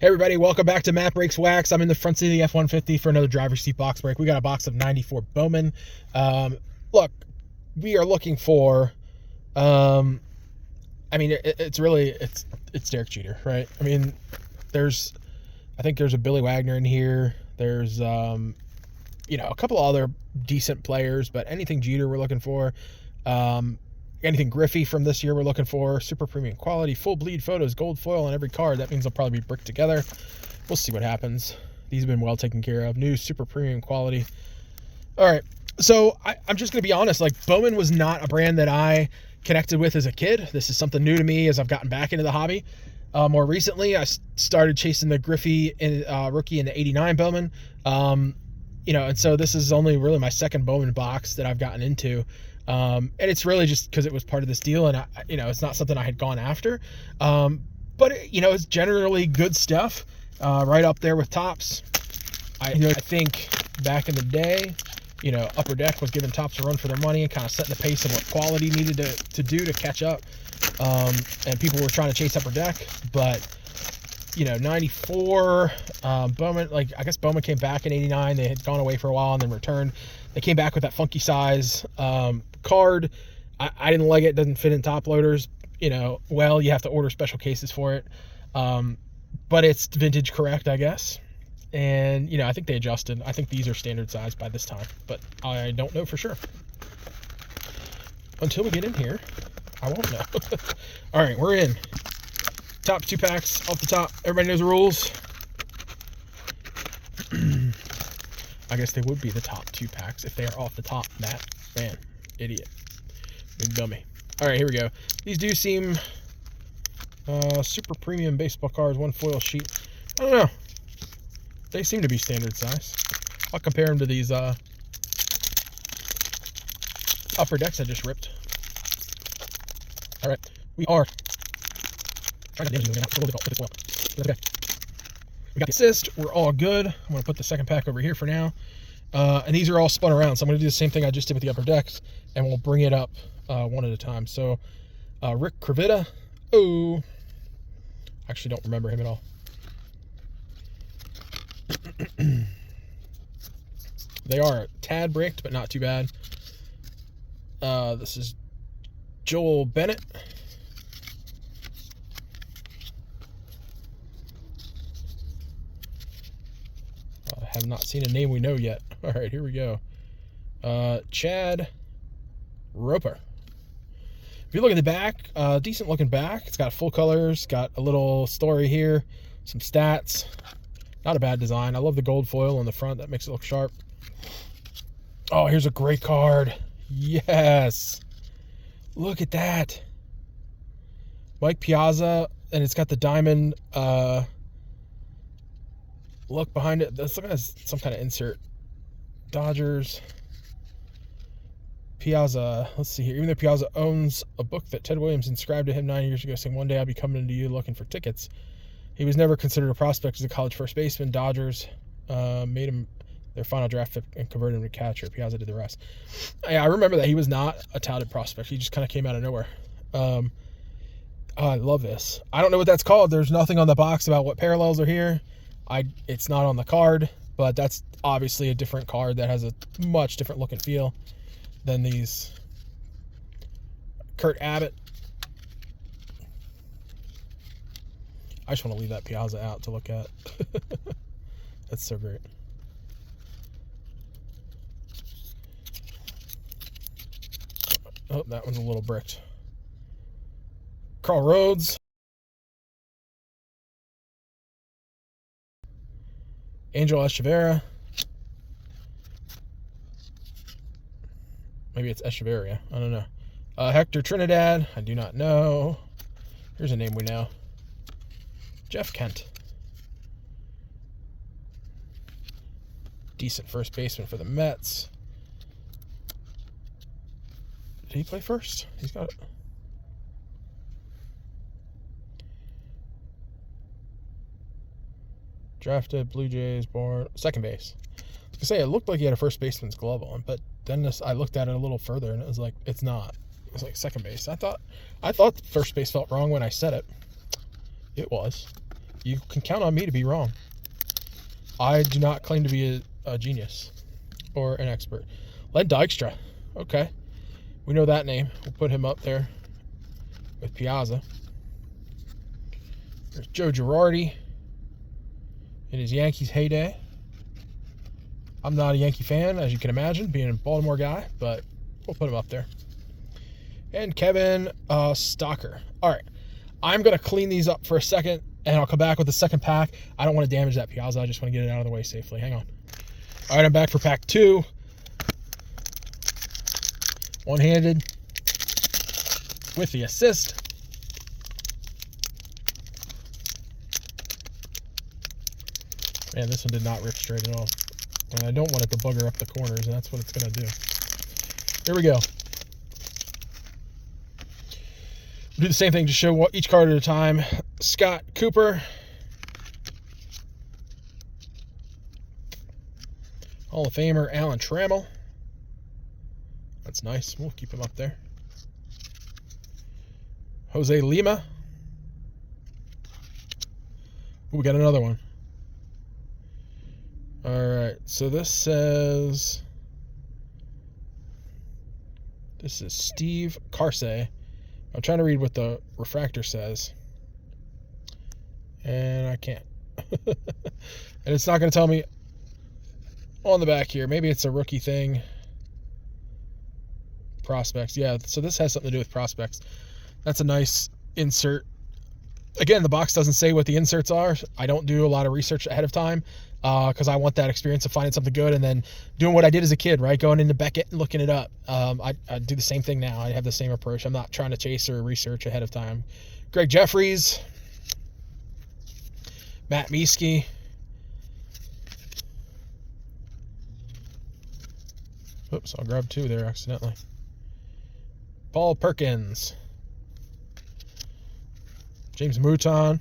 Hey everybody, welcome back to MattBreaksWax. I'm in the front seat of the F-150 for another driver's seat box break. We got a box of 94 Bowman. Look, we are looking for, it's Derek Jeter, right? I mean, I think there's a Billy Wagner in here. There's, a couple other decent players, but anything Jeter we're looking for. Anything Griffey from this year we're looking for. Super premium quality, full bleed photos, gold foil on every card. That means they'll probably be bricked together. We'll see what happens. These have been well taken care of. New super premium quality. All right, so I'm just going to be honest. Like, Bowman was not a brand that I connected with as a kid. This is something new to me as I've gotten back into the hobby. More recently, I started chasing the Griffey rookie in the '89 Bowman. And so this is only really my second Bowman box that I've gotten into. And it's really just because it was part of this deal, and it's not something I had gone after. But it's generally good stuff, right up there with Topps. I think back in the day, Upper Deck was giving Topps a run for their money and kind of setting the pace of what quality needed to do to catch up. And people were trying to chase Upper Deck, but 94 Bowman, I guess Bowman came back in '89. They had gone away for a while and then returned. They came back with that funky size card. I didn't like it. It doesn't fit in top loaders. You have to order special cases for it. But it's vintage correct, I guess. And, I think they adjusted. I think these are standard size by this time, but I don't know for sure. Until we get in here, I won't know. All right, we're in. Top 2 packs off the top. Everybody knows the rules. I guess they would be the top 2 packs if they are off the top. Matt, man, idiot, big dummy. All right, here we go. These do seem super premium baseball cards, 1 foil sheet. I don't know. They seem to be standard size. I'll compare them to these Upper Decks I just ripped. All right, we are. Okay. We got the assist. We're all good. I'm going to put the second pack over here for now. And these are all spun around. So I'm going to do the same thing I just did with the Upper Decks, and we'll bring it up one at a time. So Rick Kravita. Oh, actually don't remember him at all. They are a tad bricked, but not too bad. This is Joel Bennett. Have not seen a name we know yet. All right, here we go. Chad Roper. If you look at the back, decent looking back. It's got full colors, got a little story here, some stats. Not a bad design. I love the gold foil on the front. That makes it look sharp. Oh, here's a great card. Yes. Look at that. Mike Piazza, and it's got the diamond look behind it. That's looking at some kind of insert. Dodgers. Piazza. Let's see here. Even though Piazza owns a book that Ted Williams inscribed to him 9 years ago, saying, "One day I'll be coming to you looking for tickets." He was never considered a prospect as a college first baseman. Dodgers made him their final draft pick and converted him to catcher. Piazza did the rest. Yeah, I remember that he was not a touted prospect. He just kind of came out of nowhere. I love this. I don't know what that's called. There's nothing on the box about what parallels are here. It's not on the card, but that's obviously a different card that has a much different look and feel than these. Kurt Abbott. I just want to leave that Piazza out to look at. That's so great. Oh, that one's a little bricked. Carl Rhodes. Angel Echeverria. Maybe it's Echeverria. I don't know. Hector Trinidad. I do not know. Here's a name we know. Jeff Kent. Decent first baseman for the Mets. Did he play first? He's got it. Drafted, Blue Jays, born second base. I was gonna say it looked like he had a first baseman's glove on, but then I looked at it a little further and it was like, it's not. It's like second base. I thought first base felt wrong when I said it. It was. You can count on me to be wrong. I do not claim to be a genius or an expert. Len Dykstra. Okay. We know that name. We'll put him up there with Piazza. There's Joe Girardi in his Yankees heyday. I'm not a Yankee fan, as you can imagine, being a Baltimore guy, but we'll put him up there. And Kevin Stocker. All right. I'm going to clean these up for a second, and I'll come back with the second pack. I don't want to damage that Piazza. I just want to get it out of the way safely. Hang on. All right, I'm back for pack 2. One-handed with the assist. Man, this one did not rip straight at all. And I don't want it to bugger up the corners, and that's what it's going to do. Here we go. We'll do the same thing, just show each card at a time. Scott Cooper. Hall of Famer Alan Trammell. That's nice. We'll keep him up there. Jose Lima. Ooh, we got another one. All right, so this says, this is Steve Carsey. I'm trying to read what the refractor says, and I can't. And it's not going to tell me on the back here. Maybe it's a rookie thing. Prospects. Yeah, so this has something to do with prospects. That's a nice insert. Again, the box doesn't say what the inserts are. I don't do a lot of research ahead of time because I want that experience of finding something good and then doing what I did as a kid, right? Going into Beckett and looking it up. I do the same thing now. I have the same approach. I'm not trying to chase or research ahead of time. Greg Jeffries. Matt Mieske. Oops, I'll grab 2 there accidentally. Paul Perkins. James Mouton.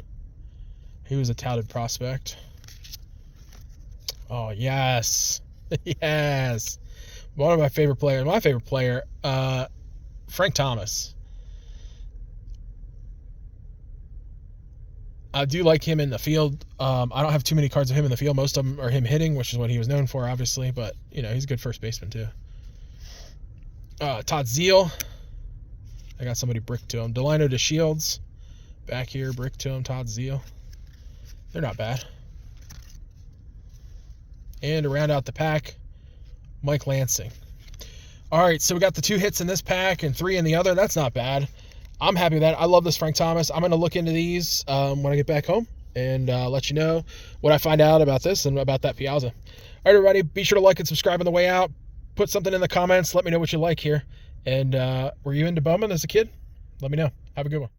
He was a touted prospect. Oh, yes. Yes. One of my favorite players. My favorite player, Frank Thomas. I do like him in the field. I don't have too many cards of him in the field. Most of them are him hitting, which is what he was known for, obviously. But, you know, he's a good first baseman, too. Todd Zeal. I got somebody brick to him. Delino DeShields. Back here, brick to him. Todd Zeal. They're not bad. And to round out the pack, Mike Lansing. All right, so we got the 2 hits in this pack and 3 in the other. That's not bad. I'm happy with that. I love this Frank Thomas. I'm going to look into these when I get back home and let you know what I find out about this and about that Piazza. All right, everybody, be sure to like and subscribe on the way out. Put something in the comments. Let me know what you like here. And were you into Bowman as a kid? Let me know. Have a good one.